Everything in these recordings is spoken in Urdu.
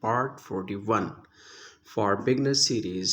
part 41 for beginner series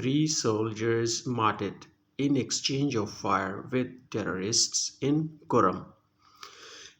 3 soldiers martyred in exchange of fire with terrorists in Kuram.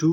2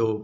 2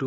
2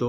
2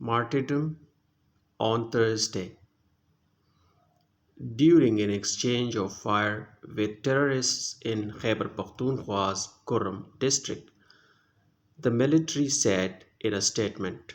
martyrdom on Thursday during an exchange of fire with terrorists in Khyber Pakhtunkhwa's Kurram district, the military said in a statement.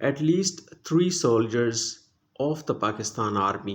At least 3 soldiers of the Pakistan Army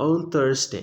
on Thursday,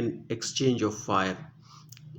an exchange of fire.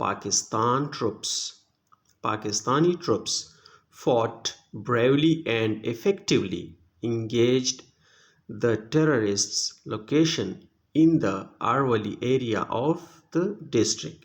Pakistani troops fought bravely and effectively engaged the terrorists' location in the Arwali area of the district.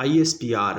ISPR,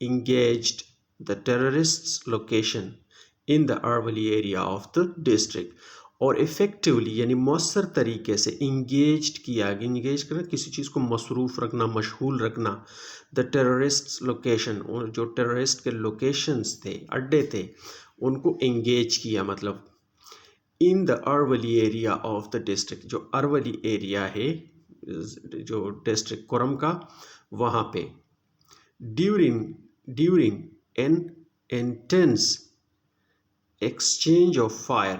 engaged the terrorists location in the Arwali area of the district, اور افیکٹولی یعنی مؤثر طریقے سے انگیجڈ کیا گیا. انگیج کرنا کسی چیز کو مصروف رکھنا، مشغول رکھنا. دا ٹیررسٹ لوکیشن، جو ٹیررسٹ کے لوکیشنز تھے، اڈے تھے، ان کو انگیج کیا. مطلب ان دا ارولی ایریا آف دا ڈسٹرکٹ، جو ارولی ایریا ہے جو ڈسٹرکٹ کرم کا، وہاں پہ. During an intense exchange of fire.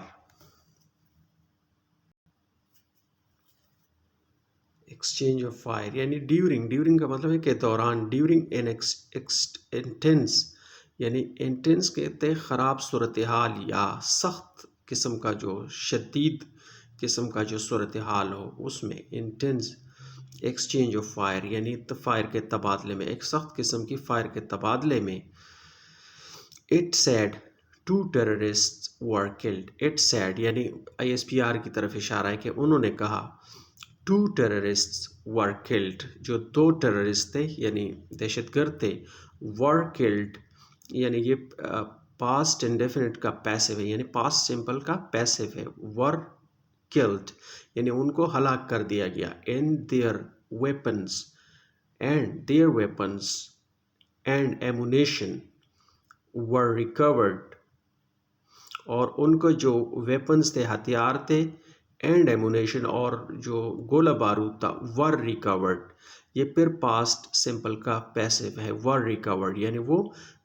Exchange of fire یعنی ڈیورنگ کا مطلب ہے کہ دوران. ڈیورنگ این انٹینس یعنی انٹینس کہتے خراب صورتحال یا سخت قسم کا، جو شدید قسم کا جو صورتحال ہو، اس میں انٹینس ایکسچینج آف فائر یعنی فائر کے تبادلے میں، ایک سخت قسم کی فائر کے تبادلے میں. It said 2 terrorists were killed. It said یعنی ISPR کی طرف اشارہ ہے کہ انہوں نے کہا 2 terrorists were killed، جو 2 ٹیررسٹ تھے یعنی دہشت گرد تھے. were killed یعنی یہ پاسٹ انڈیفینٹ کا پیسو ہے، یعنی پاسٹ سمپل کا پیسو ہے. were killed یعنی ان کو ہلاک کر دیا گیا. and their weapons and ammunition were recovered، اور ان کو جو ویپنز تھے، ہتھیار تھے، اینڈ ایمونیشن اور جو گولہ بارود تھا، ور ریکورڈ. یہ پھر پاسٹ سمپل کا پیسو ہے. ور ریکورڈ یعنی وہ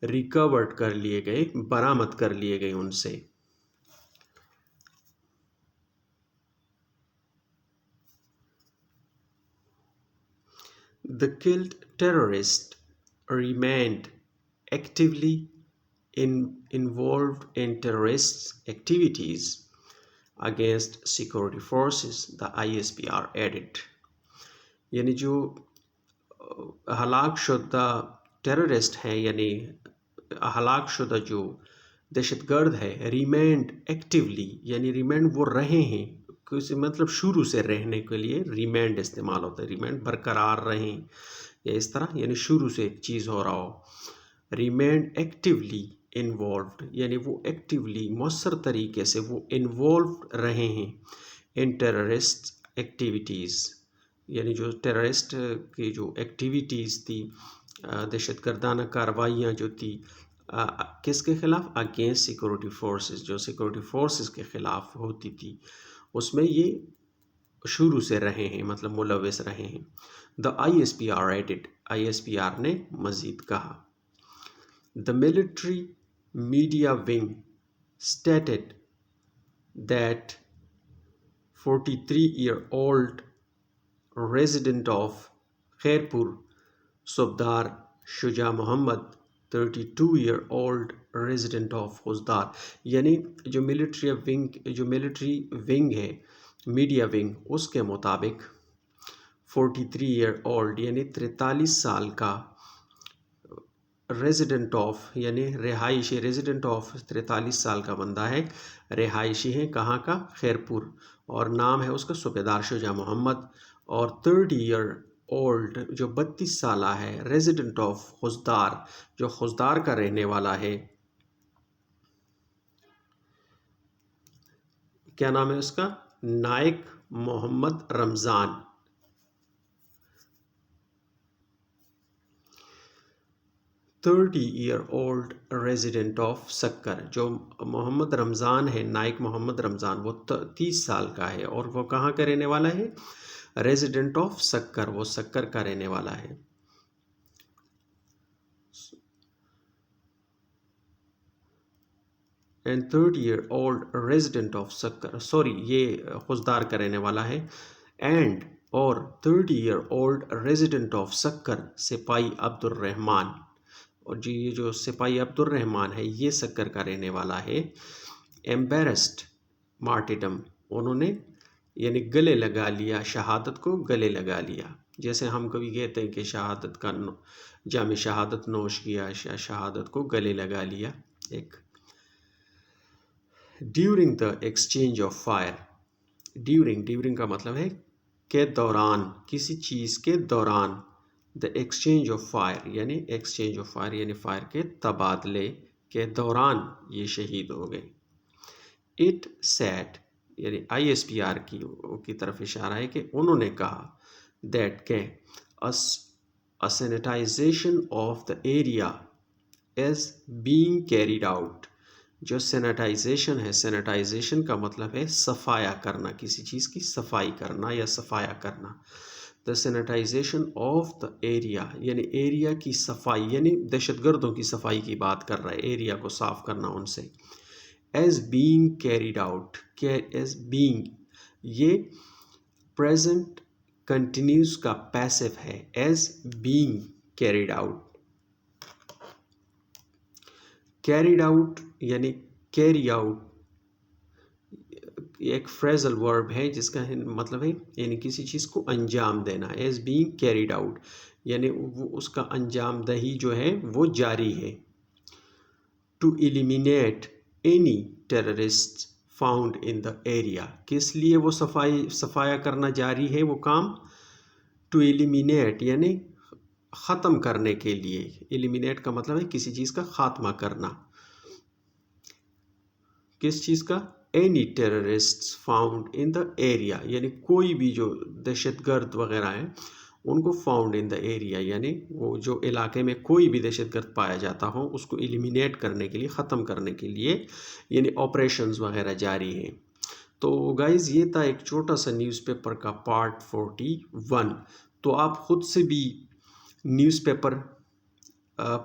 ریکورڈ کر لیے گئے، برآمد کر لیے گئے ان سے. The killed terrorist remained actively involved in terrorist activities against security forces, the ISPR added. یعنی جو ہلاک شدہ ٹیررسٹ ہیں، یعنی ہلاک شدہ جو دہشت گرد ہے، ریمینڈ ایکٹیولی یعنی ریمینڈ وہ رہے ہیں، کسی مطلب شروع سے رہنے کے لیے ریمینڈ استعمال ہوتا ہے. ریمینڈ برقرار رہیں یا اس طرح، یعنی شروع سے ایک چیز ہو رہا ہو. ریمینڈ ایکٹیولی انوالوڈ یعنی وہ ایکٹیولی مؤثر طریقے سے وہ انوالوڈ رہے ہیں ان ٹیررسٹ ایکٹیویٹیز، یعنی جو ٹیررسٹ کی جو ایکٹیویٹیز تھی، دہشت گردانہ کارروائیاں جو تھی، کس کے خلاف؟ اگینسٹ سیکورٹی فورسز، جو سیکورٹی فورسز کے خلاف ہوتی تھی، اس میں یہ شروع سے رہے ہیں، مطلب ملوث رہے ہیں. دا ISPR ایڈڈ، ISPR نے مزید کہا. The military media wing stated that 43-year-old resident of Khairpur, Subdar Shuja Muhammad, 32-year-old resident of Khuzdar. یعنی جو ملٹری ونگ ہے، میڈیا ونگ، اس کے مطابق 43-year-old یعنی 43 سال کا ریزیڈنٹ آف یعنی رہائشی، ریزیڈنٹ آف 43 سال کا بندہ ہے، رہائشی ہے کہاں کا؟ خیرپور، اور نام ہے اس کا صوبیدار شجاع محمد. اور 30-year-old جو 32 سالہ ہے، ریزیڈنٹ آف خزدار، جو خزدار کا رہنے والا ہے. کیا نام ہے اس کا؟ نائک محمد رمضان. $30-year-old resident of سکر، جو محمد رمضان ہے، نائک محمد رمضان، وہ 30 سال کا ہے، اور وہ کہاں کا رہنے والا ہے؟ ریزیڈنٹ آف سکر، وہ سکر کا رہنے والا ہے. And 30-year-old resident of Sukkur, sorry یہ خزدار کا رہنے والا ہے. اینڈ اور 30-year-old resident of سکر سپاہی عبد الرحمن، اور جی یہ جو سپاہی عبد الرحمن ہے یہ سکر کا رہنے والا ہے. ایمبیرسڈ مارٹیڈم، انہوں نے یعنی گلے لگا لیا، شہادت کو گلے لگا لیا. جیسے ہم کبھی کہتے ہیں کہ شہادت کا جام شہادت نوش کیا، شہادت کو گلے لگا لیا. ایک during the exchange of fire, during کا مطلب ہے کہ دوران، کسی چیز کے دوران. دا ایکسچینج آف فائر یعنی ایکسچینج آف فائر یعنی فائر کے تبادلے کے دوران یہ شہید ہو گئے. اٹ سیٹ یعنی ISPR کی طرف اشارہ ہے کہ انہوں نے کہا دیٹ کہ a sanitization of the area is being carried out. جو سینیٹائزیشن ہے، سینیٹائزیشن کا مطلب ہے صفایا کرنا، کسی چیز کی صفائی کرنا یا صفایا کرنا. دا سینیٹائزیشن آف دا ایریا یعنی ایریا کی صفائی، یعنی دہشت گردوں کی صفائی کی بات کر رہا ہے، ایریا کو صاف کرنا ان سے. As being carried out, as being یہ پریزنٹ کنٹینیوس کا پیسو ہے. As being carried out, carried out یعنی کیری آؤٹ ایک فریزل ورب ہے جس کا مطلب ہے یعنی کسی چیز کو انجام دینا. ایز بینگ کیریڈ آؤٹ یعنی اس کا انجام دہی جو ہے وہ جاری ہے. To eliminate any terrorist found in the area, کس لیے وہ صفایا کرنا جاری ہے وہ کام؟ ٹو ایلیمینیٹ یعنی ختم کرنے کے لیے. ایلیمینیٹ کا مطلب ہے کسی چیز کا خاتمہ کرنا. کس چیز کا؟ Any terrorist found in the area یعنی کوئی بھی جو دہشت گرد وغیرہ ہیں ان کو فاؤنڈ ان دا ایریا یعنی وہ جو علاقے میں کوئی بھی دہشت گرد پایا جاتا ہو اس کو ایلیمینیٹ کرنے کے لیے، ختم کرنے کے لیے یعنی آپریشنز وغیرہ جاری ہیں. تو گائز یہ تھا ایک چھوٹا سا نیوز پیپر کا پارٹ 41. تو آپ خود سے بھی نیوز پیپر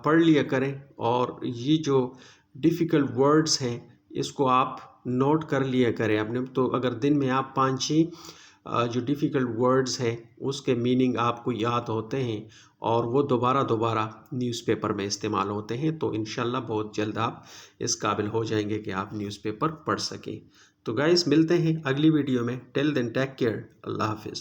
پڑھ لیا کریں اور یہ جو ڈیفیکلٹ ورڈز ہیں اس کو آپ نوٹ کر لیا کریں اپنے. تو اگر دن میں آپ 5-6 جو ڈیفیکلٹ ورڈز ہیں اس کے میننگ آپ کو یاد ہوتے ہیں اور وہ دوبارہ نیوز پیپر میں استعمال ہوتے ہیں تو انشاءاللہ بہت جلد آپ اس قابل ہو جائیں گے کہ آپ نیوز پیپر پڑھ سکیں. تو گائز ملتے ہیں اگلی ویڈیو میں. ٹل دین ٹیک کیئر. اللہ حافظ.